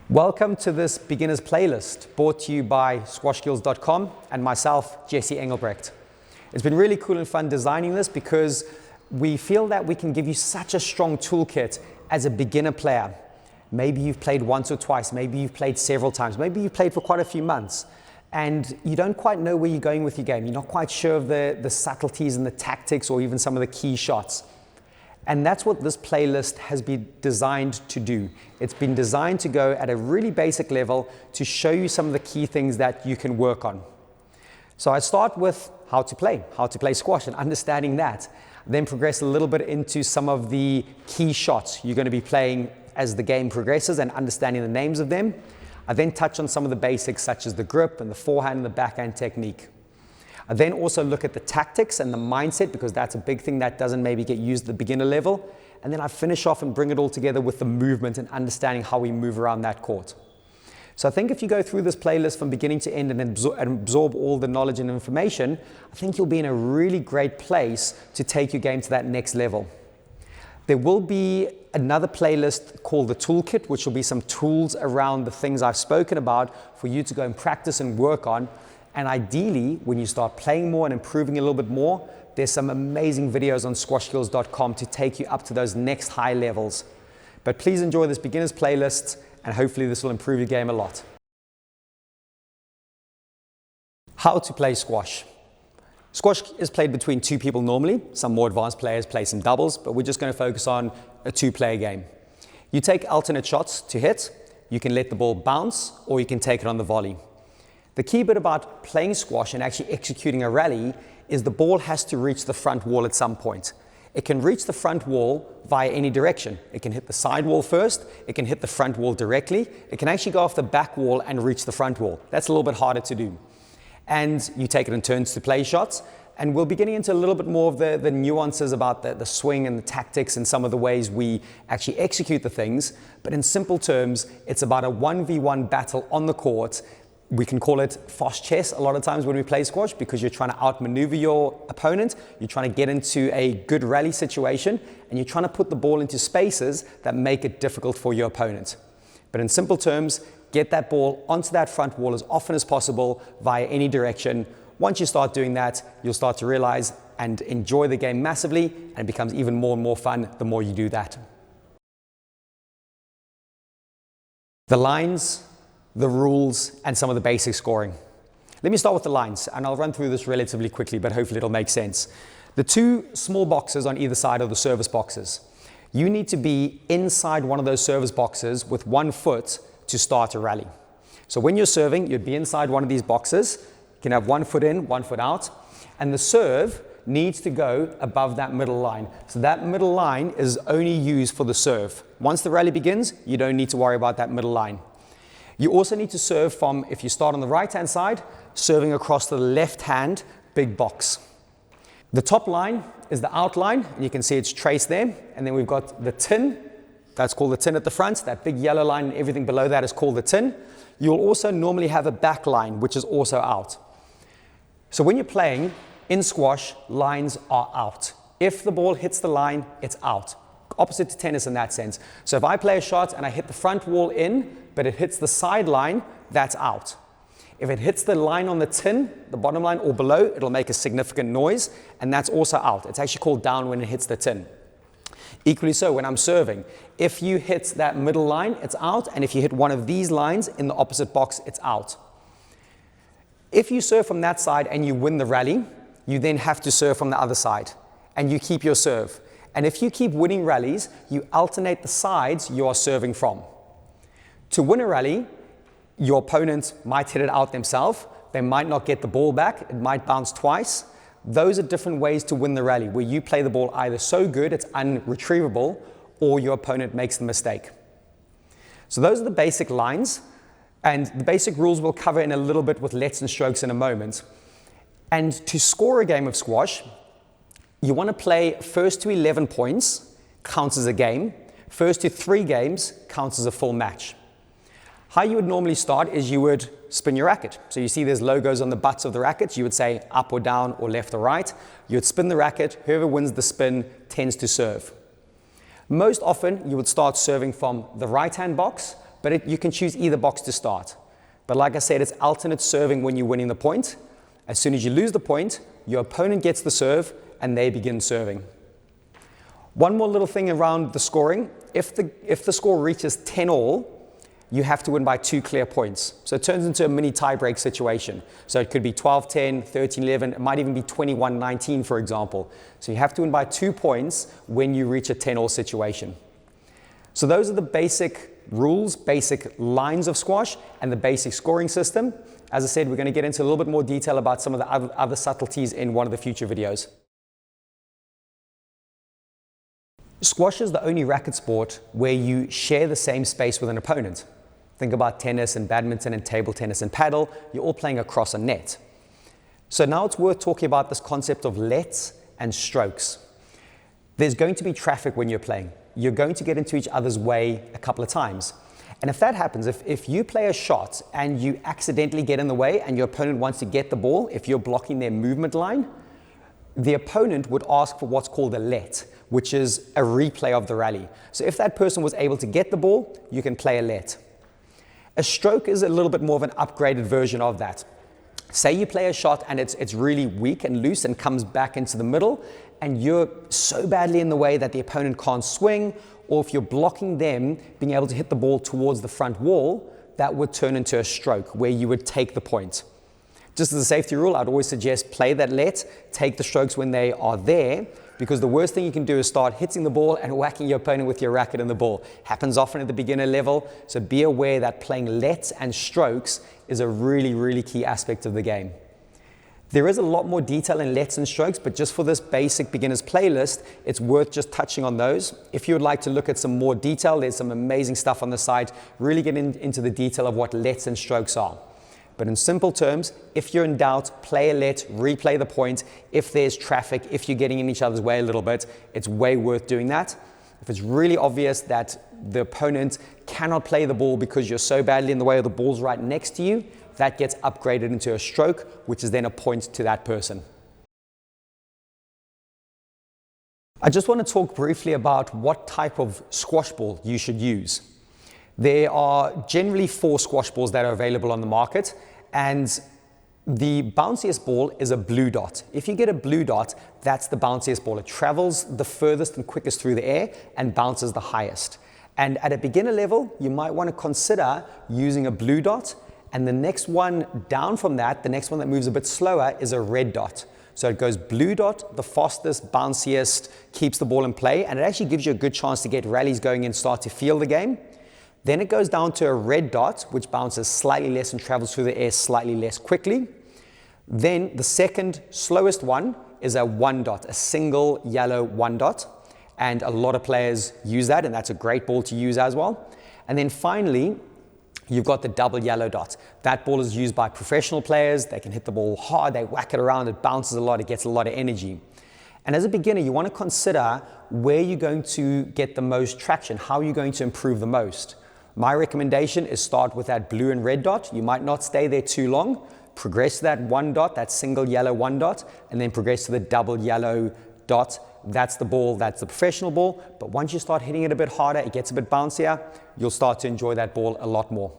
Welcome to this beginner's playlist brought to you by squashskills.com and myself, Jesse Engelbrecht. It's been really cool and fun designing this because we feel that we can give you such a strong toolkit as a beginner player. Maybe you've played once or twice, maybe you've played several times, maybe you've played for quite a few months and you don't quite know where you're going with your game. You're not quite sure of the subtleties and the tactics or even some of the key shots. And that's what this playlist has been designed to do. It's been designed to go at a really basic level to show you some of the key things that you can work on. So I start with how to play squash and understanding that. Then progress a little bit into some of the key shots you're going to be playing as the game progresses and understanding the names of them. I then touch on some of the basics such as the grip and the forehand and the backhand technique. I then also look at the tactics and the mindset because that's a big thing that doesn't maybe get used at the beginner level. And then I finish off and bring it all together with the movement and understanding how we move around that court. So I think if you go through this playlist from beginning to end and absorb all the knowledge and information, I think you'll be in a really great place to take your game to that next level. There will be another playlist called the Toolkit, which will be some tools around the things I've spoken about for you to go and practice and work on. And ideally, when you start playing more and improving a little bit more, there's some amazing videos on squashskills.com to take you up to those next high levels. But please enjoy this beginner's playlist, and hopefully this will improve your game a lot. How to play squash. Squash is played between two people normally. Some more advanced players play some doubles, but we're just going to focus on a two-player game. You take alternate shots to hit. You can let the ball bounce, or you can take it on the volley. The key bit about playing squash and actually executing a rally is the ball has to reach the front wall at some point. It can reach the front wall via any direction. It can hit the side wall first, it can hit the front wall directly, it can actually go off the back wall and reach the front wall. That's a little bit harder to do. And you take it in turns to play shots, and we'll be getting into a little bit more of the nuances about the swing and the tactics and some of the ways we actually execute the things. But in simple terms, it's about a 1v1 battle on the court. We can call it fast chess a lot of times when we play squash because you're trying to outmaneuver your opponent, you're trying to get into a good rally situation, and you're trying to put the ball into spaces that make it difficult for your opponent. But in simple terms, get that ball onto that front wall as often as possible via any direction. Once you start doing that, you'll start to realize and enjoy the game massively, and it becomes even more and more fun the more you do that. The lines, the rules, and some of the basic scoring. Let me start with the lines, and I'll run through this relatively quickly, but hopefully it'll make sense. The two small boxes on either side are the service boxes. You need to be inside one of those service boxes with 1 foot to start a rally. So when you're serving, you'd be inside one of these boxes. You can have 1 foot in, 1 foot out, and the serve needs to go above that middle line. So that middle line is only used for the serve. Once the rally begins, you don't need to worry about that middle line. You also need to serve from, if you start on the right-hand side, serving across the left-hand big box. The top line is the outline, and you can see it's traced there. And then we've got the tin, that's called the tin at the front. That big yellow line and everything below that is called the tin. You'll also normally have a back line, which is also out. So when you're playing in squash, lines are out. If the ball hits the line, it's out. Opposite to tennis in that sense. So if I play a shot and I hit the front wall in, but it hits the sideline, that's out. If it hits the line on the tin, the bottom line or below, it'll make a significant noise, and that's also out. It's actually called down when it hits the tin. Equally so when I'm serving. If you hit that middle line, it's out, and if you hit one of these lines in the opposite box, it's out. If you serve from that side and you win the rally, you then have to serve from the other side, and you keep your serve. And if you keep winning rallies, you alternate the sides you are serving from. To win a rally, your opponent might hit it out themselves. They might not get the ball back. It might bounce twice. Those are different ways to win the rally, where you play the ball either so good it's unretrievable, or your opponent makes the mistake. So those are the basic lines, and the basic rules we'll cover in a little bit with lets and strokes in a moment. And to score a game of squash, you want to play first to 11 points, counts as a game. First to 3 games counts as a full match. How you would normally start is you would spin your racket. So you see there's logos on the butts of the rackets. You would say up or down or left or right. You would spin the racket. Whoever wins the spin tends to serve. Most often you would start serving from the right-hand box, but you can choose either box to start. But like I said, it's alternate serving when you're winning the point. As soon as you lose the point, your opponent gets the serve and they begin serving. One more little thing around the scoring. If the score reaches 10-all, you have to win by 2 clear points. So it turns into a mini tie-break situation. So it could be 12-10, 13-11, it might even be 21-19, for example. So you have to win by 2 points when you reach a 10-all situation. So those are the basic rules, basic lines of squash, and the basic scoring system. As I said, we're going to get into a little bit more detail about some of the other subtleties in one of the future videos. Squash is the only racket sport where you share the same space with an opponent. Think about tennis and badminton and table tennis and paddle. You're all playing across a net. So now it's worth talking about this concept of lets and strokes. There's going to be traffic when you're playing. You're going to get into each other's way a couple of times. And if that happens, if you play a shot and you accidentally get in the way and your opponent wants to get the ball, if you're blocking their movement line, the opponent would ask for what's called a let, which is a replay of the rally. So if that person was able to get the ball, you can play a let. A stroke is a little bit more of an upgraded version of that. Say you play a shot and it's really weak and loose and comes back into the middle, and you're so badly in the way that the opponent can't swing, or if you're blocking them being able to hit the ball towards the front wall, that would turn into a stroke where you would take the point. Just as a safety rule, I'd always suggest play that let, take the strokes when they are there, because the worst thing you can do is start hitting the ball and whacking your opponent with your racket and the ball. Happens often at the beginner level, so be aware that playing lets and strokes is a really, really key aspect of the game. There is a lot more detail in lets and strokes, but just for this basic beginners playlist, it's worth just touching on those. If you would like to look at some more detail, there's some amazing stuff on the site, really getting into the detail of what lets and strokes are. But in simple terms, if you're in doubt, play a let, replay the point. If there's traffic, if you're getting in each other's way a little bit, it's way worth doing that. If it's really obvious that the opponent cannot play the ball because you're so badly in the way or the ball's right next to you, that gets upgraded into a stroke, which is then a point to that person. I just want to talk briefly about what type of squash ball you should use. There are generally 4 squash balls that are available on the market, and the bounciest ball is a blue dot. If you get a blue dot, that's the bounciest ball. It travels the furthest and quickest through the air and bounces the highest. And at a beginner level, you might want to consider using a blue dot, and the next one down from that, the next one that moves a bit slower, is a red dot. So it goes blue dot, the fastest, bounciest, keeps the ball in play, and it actually gives you a good chance to get rallies going and start to feel the game. Then it goes down to a red dot, which bounces slightly less and travels through the air slightly less quickly. Then the second slowest one is a 1 dot, a single yellow 1 dot. And a lot of players use that, and that's a great ball to use as well. And then finally, you've got the double yellow dot. That ball is used by professional players. They can hit the ball hard, they whack it around, it bounces a lot, it gets a lot of energy. And as a beginner, you want to consider where you're going to get the most traction, how you're going to improve the most. My recommendation is start with that blue and red dot. You might not stay there too long. Progress to that 1 dot, that single yellow 1 dot, and then progress to the double yellow dot. That's the ball, that's the professional ball. But once you start hitting it a bit harder, it gets a bit bouncier, you'll start to enjoy that ball a lot more.